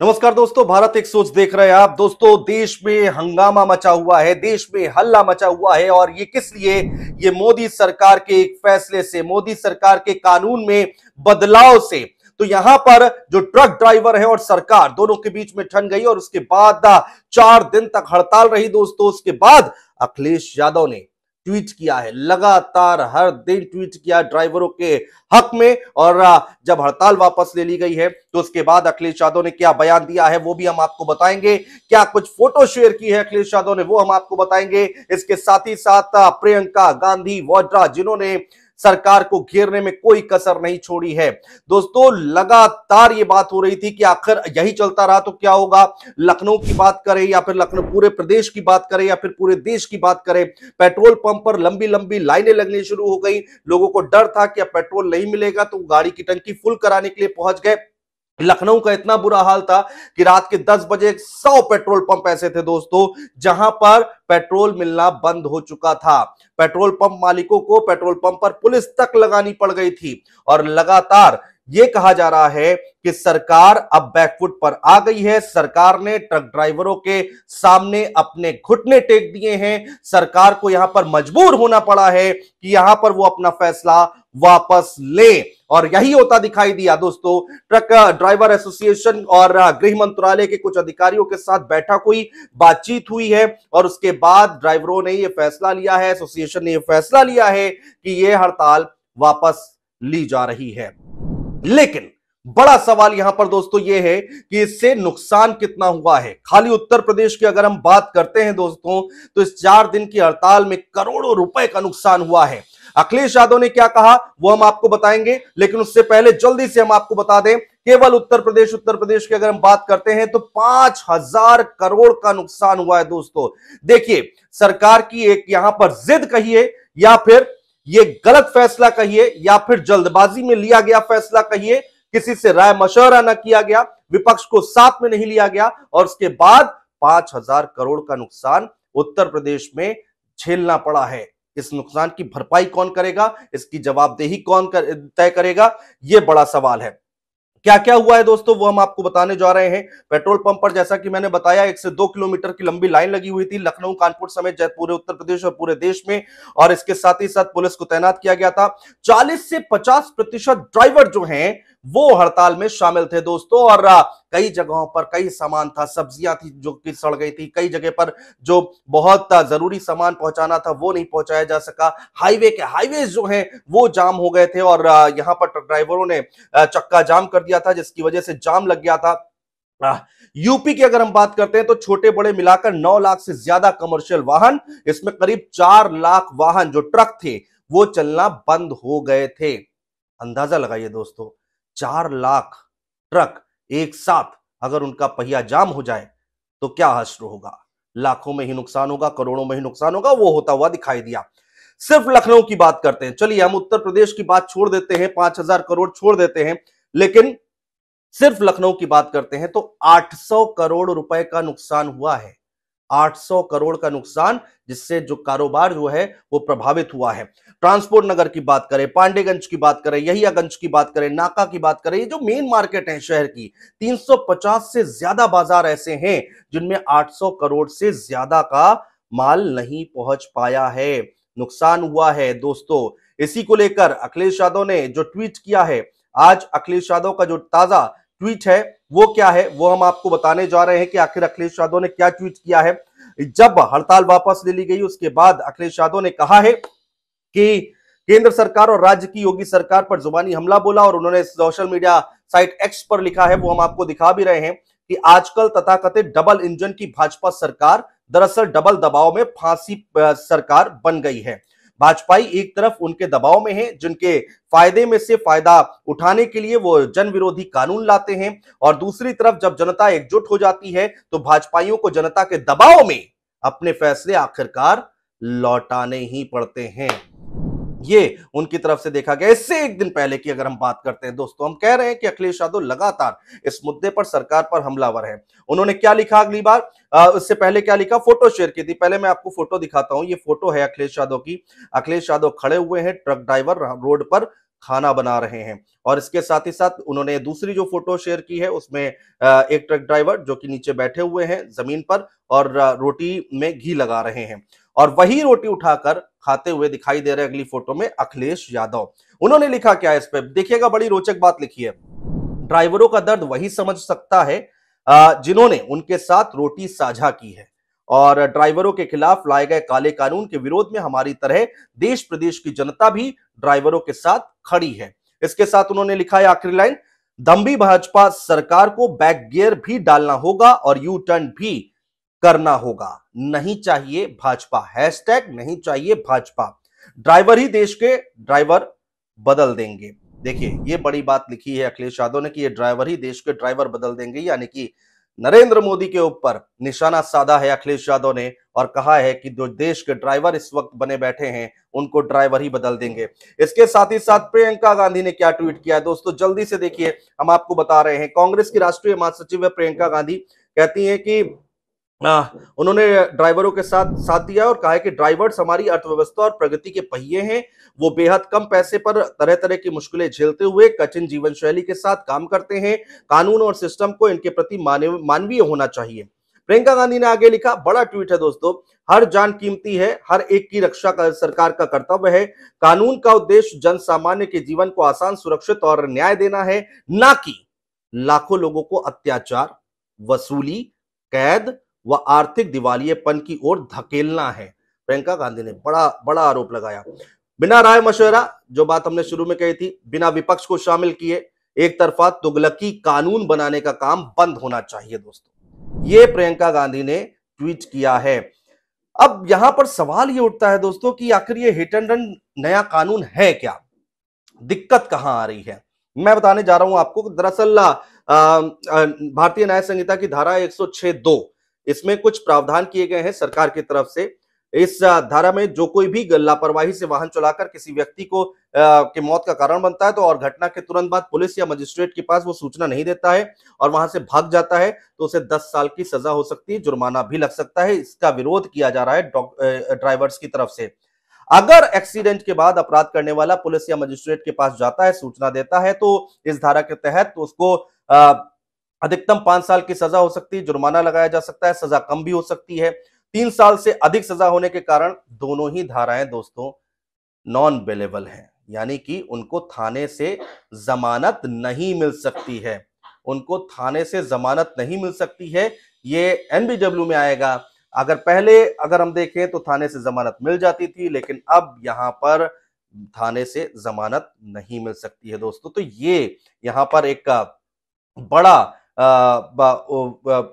नमस्कार दोस्तों, भारत एक सोच देख रहे हैं आप। दोस्तों, देश में हंगामा मचा हुआ है, देश में हल्ला मचा हुआ है और ये किस लिए? ये मोदी सरकार के एक फैसले से, मोदी सरकार के कानून में बदलाव से। तो यहां पर जो ट्रक ड्राइवर है और सरकार दोनों के बीच में ठन गई और उसके बाद 4 दिन तक हड़ताल रही दोस्तों। उसके बाद अखिलेश यादव ने ट्वीट किया है, लगातार हर दिन ट्वीट किया ड्राइवरों के हक में। और जब हड़ताल वापस ले ली गई है तो उसके बाद अखिलेश यादव ने क्या बयान दिया है वो भी हम आपको बताएंगे। क्या कुछ फोटो शेयर की है अखिलेश यादव ने वो हम आपको बताएंगे। इसके साथ ही साथ प्रियंका गांधी वाड्रा, जिन्होंने सरकार को घेरने में कोई कसर नहीं छोड़ी है। दोस्तों, लगातार ये बात हो रही थी कि आखिर यही चलता रहा तो क्या होगा। लखनऊ की बात करें या फिर लखनऊ पूरे प्रदेश की बात करें या फिर पूरे देश की बात करें, पेट्रोल पंप पर लंबी लंबी लाइनें लगनी शुरू हो गई। लोगों को डर था कि अब पेट्रोल नहीं मिलेगा तो गाड़ी की टंकी फुल कराने के लिए पहुंच गए। लखनऊ का इतना बुरा हाल था कि रात के 10 बजे 100 पेट्रोल पंप ऐसे थे दोस्तों जहां पर पेट्रोल मिलना बंद हो चुका था। पेट्रोल पंप मालिकों को पेट्रोल पंप पर पुलिस तक लगानी पड़ गई थी। और लगातार यह कहा जा रहा है कि सरकार अब बैकफुट पर आ गई है। सरकार ने ट्रक ड्राइवरों के सामने अपने घुटने टेक दिए हैं। सरकार को यहां पर मजबूर होना पड़ा है कि यहां पर वो अपना फैसला वापस ले। और यही होता दिखाई दिया दोस्तों। ट्रक ड्राइवर एसोसिएशन और गृह मंत्रालय के कुछ अधिकारियों के साथ बैठक हुई, बातचीत हुई है और उसके बाद ड्राइवरों ने यह फैसला लिया है, एसोसिएशन ने यह फैसला लिया है कि यह हड़ताल वापस ली जा रही है। लेकिन बड़ा सवाल यहां पर दोस्तों यह है कि इससे नुकसान कितना हुआ है। खाली उत्तर प्रदेश की अगर हम बात करते हैं दोस्तों तो इस 4 दिन की हड़ताल में करोड़ों रुपए का नुकसान हुआ है। अखिलेश यादव ने क्या कहा वो हम आपको बताएंगे, लेकिन उससे पहले जल्दी से हम आपको बता दें, केवल उत्तर प्रदेश की अगर हम बात करते हैं तो 5,000 करोड़ का नुकसान हुआ है दोस्तों। देखिए, सरकार की एक यहां पर जिद कहिए या फिर ये गलत फैसला कहिए या फिर जल्दबाजी में लिया गया फैसला कहिए, किसी से राय मशवरा न किया गया, विपक्ष को साथ में नहीं लिया गया और उसके बाद 5,000 करोड़ का नुकसान उत्तर प्रदेश में झेलना पड़ा है। इस नुकसान की भरपाई कौन करेगा, इसकी जवाबदेही कौन तय करेगा, यह बड़ा सवाल है। क्या क्या हुआ है दोस्तों वो हम आपको बताने जा रहे हैं। पेट्रोल पंप पर जैसा कि मैंने बताया 1 से 2 किलोमीटर की लंबी लाइन लगी हुई थी लखनऊ, कानपुर समेत पूरे उत्तर प्रदेश और पूरे देश में। और इसके साथ ही साथ पुलिस को तैनात किया गया था। 40 से 50% ड्राइवर जो हैं वो हड़ताल में शामिल थे दोस्तों। और कई जगहों पर कई सामान था, सब्जियां थी जो कि सड़ गई थी, कई जगह पर जो बहुत जरूरी सामान पहुंचाना था वो नहीं पहुंचाया जा सका। हाईवेज जो हैं वो जाम हो गए थे और यहां पर ट्रक ड्राइवरों ने चक्का जाम कर दिया था जिसकी वजह से जाम लग गया था। यूपी की अगर हम बात करते हैं तो छोटे बड़े मिलाकर 9 लाख से ज्यादा कमर्शियल वाहन, इसमें करीब 4 लाख वाहन जो ट्रक थे वो चलना बंद हो गए थे। अंदाजा लगाइए दोस्तों, 4 लाख ट्रक एक साथ अगर उनका पहिया जाम हो जाए तो क्या हश्र होगा। लाखों में ही नुकसान होगा, करोड़ों में ही नुकसान होगा। वो होता हुआ दिखाई दिया। सिर्फ लखनऊ की बात करते हैं, चलिए हम उत्तर प्रदेश की बात छोड़ देते हैं, 5,000 करोड़ छोड़ देते हैं, लेकिन सिर्फ लखनऊ की बात करते हैं तो 800 करोड़ रुपए का नुकसान हुआ है। 800 करोड़ का नुकसान, जिससे जो कारोबार जो है वो प्रभावित हुआ है। ट्रांसपोर्ट नगर की बात करें, पांडेगंज की बात करें, यहियागंज की बात करें, नाका की बात करें, ये जो मेन मार्केट है शहर की, 350 से ज्यादा बाजार ऐसे हैं जिनमें 800 करोड़ से ज्यादा का माल नहीं पहुंच पाया है, नुकसान हुआ है दोस्तों। इसी को लेकर अखिलेश यादव ने जो ट्वीट किया है, आज अखिलेश यादव का जो ताजा ट्वीट है वो क्या है वो हम आपको बताने जा रहे हैं कि आखिर अखिलेश यादव ने क्या ट्वीट किया है। जब हड़ताल वापस ले ली गई उसके बाद अखिलेश यादव ने कहा है कि केंद्र सरकार और राज्य की योगी सरकार पर जुबानी हमला बोला और उन्होंने सोशल मीडिया साइट एक्स पर लिखा है, वो हम आपको दिखा भी रहे हैं कि आजकल तथाकथित डबल इंजन की भाजपा सरकार दरअसल डबल दबाव में फांसी सरकार बन गई है। भाजपाई एक तरफ उनके दबाव में है जिनके फायदे में से फायदा उठाने के लिए वो जन विरोधी कानून लाते हैं, और दूसरी तरफ जब जनता एकजुट हो जाती है तो भाजपाइयों को जनता के दबाव में अपने फैसले आखिरकार लौटाने ही पड़ते हैं। ये उनकी तरफ से देखा गया। इससे एक दिन पहले की अगर हम बात करते हैं दोस्तों, हम कह रहे हैं कि अखिलेश यादव लगातार इस मुद्दे पर सरकार पर हमलावर है। उन्होंने क्या लिखा अगली बार, उससे पहले क्या लिखा, फोटो शेयर की थी। पहले मैं आपको फोटो दिखाता हूं, ये फोटो है अखिलेश यादव की। अखिलेश यादव खड़े हुए हैं, ट्रक ड्राइवर रोड पर खाना बना रहे हैं। और इसके साथ ही साथ उन्होंने दूसरी जो फोटो शेयर की है उसमें एक ट्रक ड्राइवर जो कि नीचे बैठे हुए हैं जमीन पर और रोटी में घी लगा रहे हैं और वही रोटी उठाकर खाते हुए दिखाई दे रहे हैं अगली फोटो में अखिलेश यादव। उन्होंने लिखा क्या है इस पे देखिएगा, बड़ी रोचक बात लिखी है। ड्राइवरों का दर्द वही समझ सकता है जिन्होंने उनके साथ रोटी साझा की है और ड्राइवरों के खिलाफ लाए गए काले कानून के विरोध में हमारी तरह देश प्रदेश की जनता भी ड्राइवरों के साथ खड़ी है। इसके साथ उन्होंने लिखा है आखिरी लाइन, दम्भी भाजपा सरकार को बैक गियर भी डालना होगा और यू टर्न भी करना होगा। नहीं चाहिए भाजपा, हैशटैग नहीं चाहिए भाजपा, ड्राइवर ही देश के ड्राइवर बदल देंगे। देखिए ये बड़ी बात लिखी है अखिलेश यादव ने कि ये ड्राइवर ही देश के ड्राइवर बदल देंगे, यानी कि नरेंद्र मोदी के ऊपर निशाना साधा है अखिलेश यादव ने और कहा है कि जो देश के ड्राइवर इस वक्त बने बैठे हैं उनको ड्राइवर ही बदल देंगे। इसके साथ ही साथ प्रियंका गांधी ने क्या ट्वीट किया है दोस्तों, जल्दी से देखिए, हम आपको बता रहे हैं। कांग्रेस की राष्ट्रीय महासचिव है प्रियंका गांधी, कहती हैं कि उन्होंने ड्राइवरों के साथ दिया और कहा है कि ड्राइवर्स हमारी अर्थव्यवस्था और प्रगति के पहिए हैं। वो बेहद कम पैसे पर तरह तरह की मुश्किलें झेलते हुए कठिन जीवन शैली के साथ काम करते हैं। कानून और सिस्टम को इनके प्रति मानवीय होना चाहिए। प्रियंका गांधी ने आगे लिखा, बड़ा ट्वीट है दोस्तों, हर जान कीमती है, हर एक की रक्षा का सरकार का कर्तव्य है। कानून का उद्देश्य जन सामान्य के जीवन को आसान, सुरक्षित और न्याय देना है, ना कि लाखों लोगों को अत्याचार, वसूली, कैद व आर्थिक दिवालियेपन की ओर धकेलना है। प्रियंका गांधी ने बड़ा आरोप लगाया। बिना राय मशवरा, जो बात हमने शुरू में कही थी, बिना विपक्ष को शामिल किए एक तरफा तुगलकी कानून बनाने का काम बंद होना चाहिए दोस्तों, ये प्रियंका गांधी ने ट्वीट किया है। अब यहां पर सवाल ये उठता है दोस्तों कि आखिर ये हिट एंड रन नया कानून है क्या, दिक्कत कहां आ रही है। मैं बताने जा रहा हूं आपको। दरअसल भारतीय न्याय संहिता की धारा 106(2) इसमें कुछ प्रावधान किए गए हैं सरकार की तरफ से। इस धारा में जो कोई भी लापरवाही से वाहन चलाकर किसी व्यक्ति को के मौत का कारण बनता है तो और घटना के तुरंत बाद पुलिस या मजिस्ट्रेट के पास वो सूचना नहीं देता है और वहां से भाग जाता है तो उसे 10 साल की सजा हो सकती है, जुर्माना भी लग सकता है। इसका विरोध किया जा रहा है ड्राइवर्स की तरफ से। अगर एक्सीडेंट के बाद अपराध करने वाला पुलिस या मजिस्ट्रेट के पास जाता है, सूचना देता है, तो इस धारा के तहत तो उसको अधिकतम 5 साल की सजा हो सकती है, जुर्माना लगाया जा सकता है, सजा कम भी हो सकती है। 3 साल से अधिक सजा होने के कारण दोनों ही धाराएं दोस्तों नॉन बेलेबल हैं, यानी कि उनको थाने से जमानत नहीं मिल सकती है, उनको थाने से जमानत नहीं मिल सकती है। ये एनबीडब्ल्यू में आएगा। अगर हम देखें तो थाने से जमानत मिल जाती थी, लेकिन अब यहां पर थाने से जमानत नहीं मिल सकती है दोस्तों। तो ये यहां पर एक बड़ा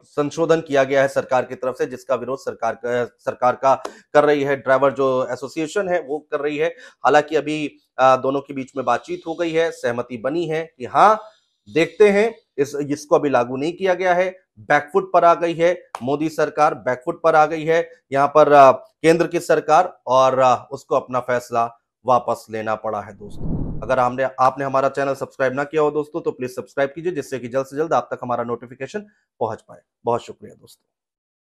संशोधन किया गया है सरकार की तरफ से, जिसका विरोध सरकार का कर रही है, ड्राइवर जो एसोसिएशन है वो कर रही है। हालांकि अभी दोनों के बीच में बातचीत हो गई है, सहमति बनी है कि हाँ देखते हैं, इसको अभी लागू नहीं किया गया है। बैकफुट पर आ गई है मोदी सरकार, बैकफुट पर आ गई है यहाँ पर केंद्र की सरकार और उसको अपना फैसला वापस लेना पड़ा है दोस्तों। अगर आपने हमारा चैनल सब्सक्राइब ना किया हो दोस्तों तो प्लीज सब्सक्राइब कीजिए, जिससे कि जल्द से जल्द आप तक हमारा नोटिफिकेशन पहुंच पाए। बहुत शुक्रिया दोस्तों।